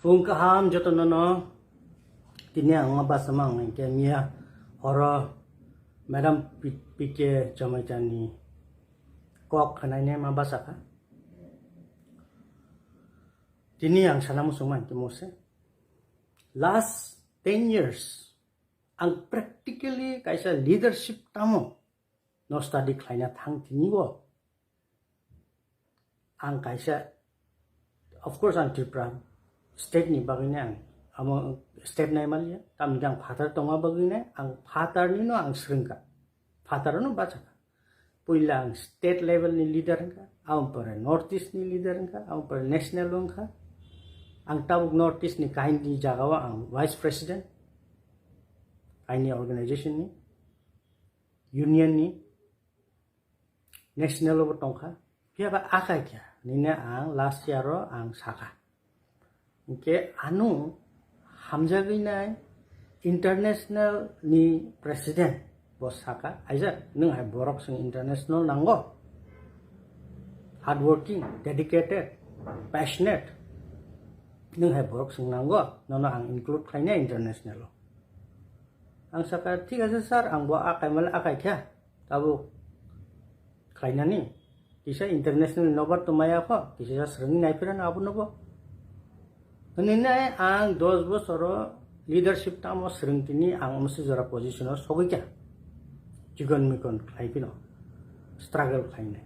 Pungkaham joto nono tini ang mabasamang ng kemia horo madam pike jamajani kok kananya mabasaka tini ang sanamusuman kimose last 10 years ang practically kaisa leadership tamo no study klaina thang tini go ang kaisa of course ang Tripura state ni bagina amo step na imalya tamjang father tonga bagina ang father ni no ang sringka father no baca puila ang state level ni leader ka ang per northeast ni leader ka ang per national ka ang tabuk northeast ni kain di jagawa ang vice president kain ni organization ni union ni national level tongka pia ba akai kya nina ang last year ro ang saka Oke, anu hamjagina international ni presiden bos saka aja nung hai borok sing international nanggo hardworking dedicated passionate nung hai borok sing nanggo nono ang include kaina international ang saka tiga sesar ang bo akai mal akai kya tabu kaina ni kisa international nobar tumaya ko kisa sering naipiran abu nobo Nina ang 10 bosoro leadership tamo sering ang mesti jara position sogi kya jigon mikon khai pino struggle khai ne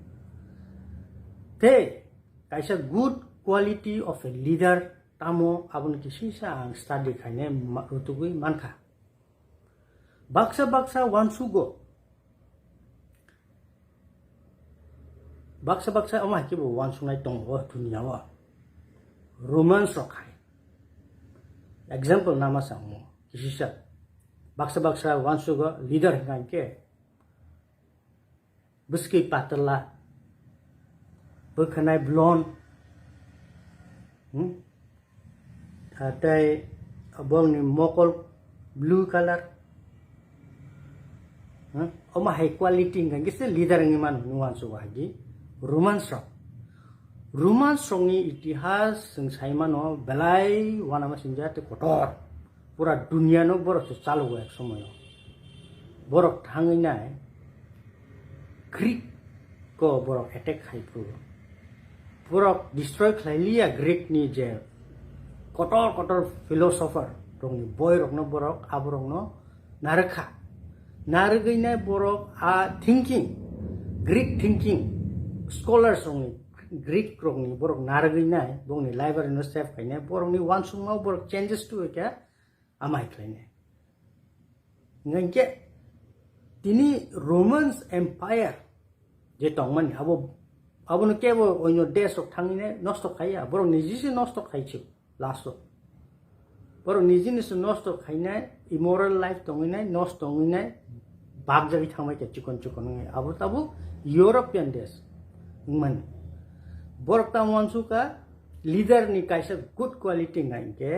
te kaisa good quality of a leader tamo abun kisi sa ang study khai ne rutugui manka baksa wansugo baksa ama kibo wansungai tonggo dunia wa romance rokai example nama sango kisisa baksa wansugo leader ngangke buski patala bekhanai blonde atai abong ni mokol blue color oma high quality ngangke se leader ngiman nuansu wagi romance songi itihas sing saimano belai wana masinja te kotor pura dunia no borok se chalu ek somoy borok thangi nai Greek ko borok attack khai puro borok destroy khlailia Greek ni je kotor philosopher rong ni boy rok no borok aborok no narakha nargai borok a thinking Greek thinking scholars only Greek krong ni borok naragay na bong ni library no staff kay na borok ni wansung mau borok changes to kya amai kay na ngangke tini Romans Empire je tongman abo no kebo onyo desok thangine nosto khaya borok niji nosto khaichu lasto borok niji ni nosto khaina immoral life tongina nosto ngina bagjagi thangmai ke chikon ngai abo tabu European des man borok tamonsu ka leader ni kaisa good quality ngai ke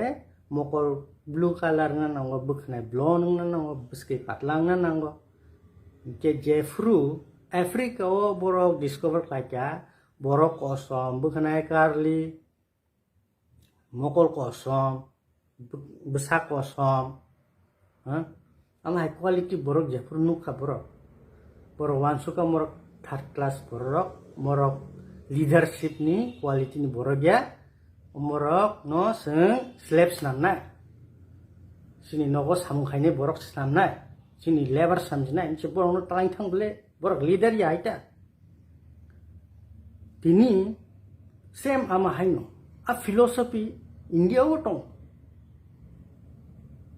mokol blue color nga nango bukna blonde nga nango biski patlang nga nango ke jefru Africa o borok discover kaya borok kosom bukna karli mokol kosom besak kosom ama high quality borok jefru nukha borok wansu ka morok third class morok leadership ni quality ni borok ya morok no seng slaves namna sini nogo samkhaine borok namna sini labor samjna inche borok no talang thang bele borok leader ya ita tini same ama haino a philosophy India otong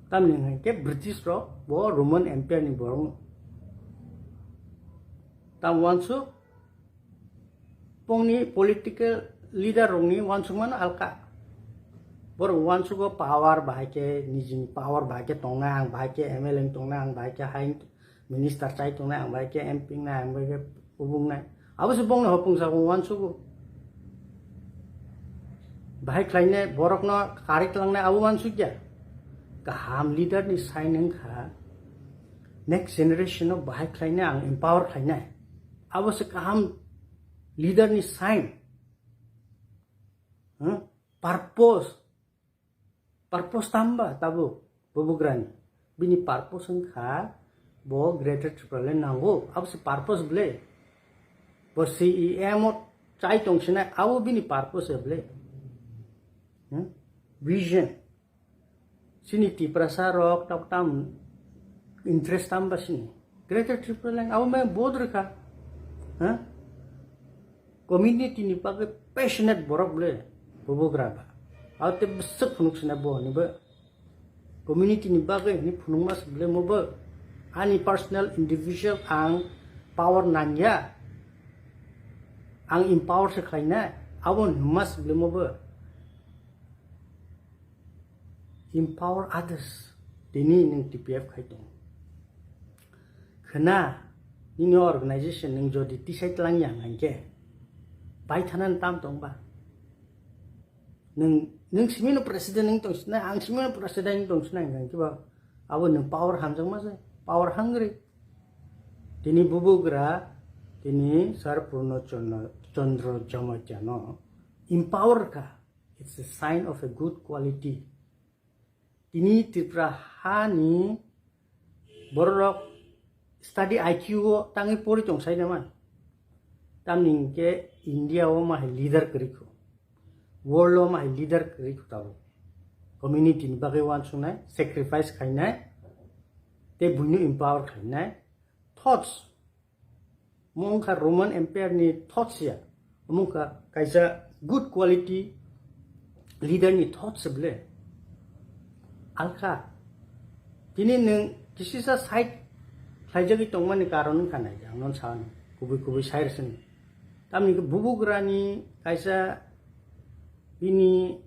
tamne ngai ke British ro bo Roman Empire ni borok tam wansu pongni political leader rongni wansungman alka borong wansugo power bahake nijin power bahake tonga ang bahake MLM tonga ang bahake high minister chai tonga ang bahake MP na ang bahake ubung na abos bong na hopung sa wansugo bahai klaine borok no karik lang na awu wansugya kaham leader ni signing kha next generation of bahai klaine ang empower klaine abos kaham leader ni sign purpose purpose tambah tabu bubugrani bini purpose engka bo greater triple nanggo abu si purpose ble bo CEM chai tong sina abu bini purpose ble vision sini ti prasarok tak tam interest tambah sini greater triple abu me bodr ka community ni pakai passionate borok ble bubugraba abu te besek punuk sina bo ni ba community ni bagai ni punung mas ble mo ba ani personal individual ang power nanya ang empower sa kanya awon mas ble mo ba empower others dini ning TPF khaitong khana ning organization ning jodi tisai tlang yang angke bai thanan tam tong ba ning simino president ning tong sna ang simino president ning tong sna ngang ki ba awon ning power hamjang mas power hungry dini bubugra dini Sarpurno Chandra Jamajano empower ka it's a sign of a good quality dini Tripura hani borok study IQ tangi pori tong sai naman tamning ke India o mah leader keriko world o mah leader keriko tau community ni bagawan sunai sacrifice kainai te bunu empower kainai thoughts mongka Roman Empire ni thoughts ya mongka kaisa good quality leader ni thoughts ble alka kini neng kisisa side saijagi tongmani karon kanai jangnon san kubi sair sen tamni bubugrani kaisa ini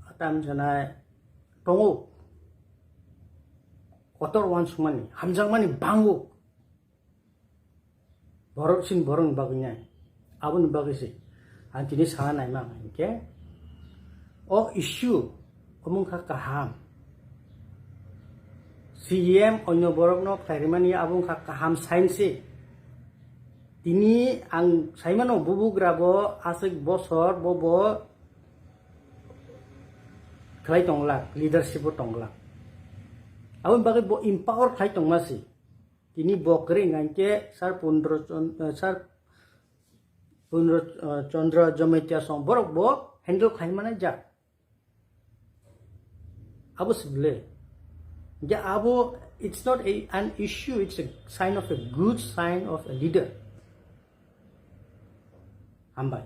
atam janai tongo kotor wan sumani hamjangmani bangu borok sin borong bagnya abun bagisi antini sana imang ke o issue omong kaham CEM onyo borok no kairimani abung kaham sainsi tini ang saimano bubugrabo asik bosor bobo klai tonglak leadership tonglak abun bagi bo empower klai tongmasi tini bo kering angke Sarpurno Chandra Jamaitia song borok bo handle khai mana ja abu seble ja abu it's not an issue it's a sign of a good sign of a leader ambai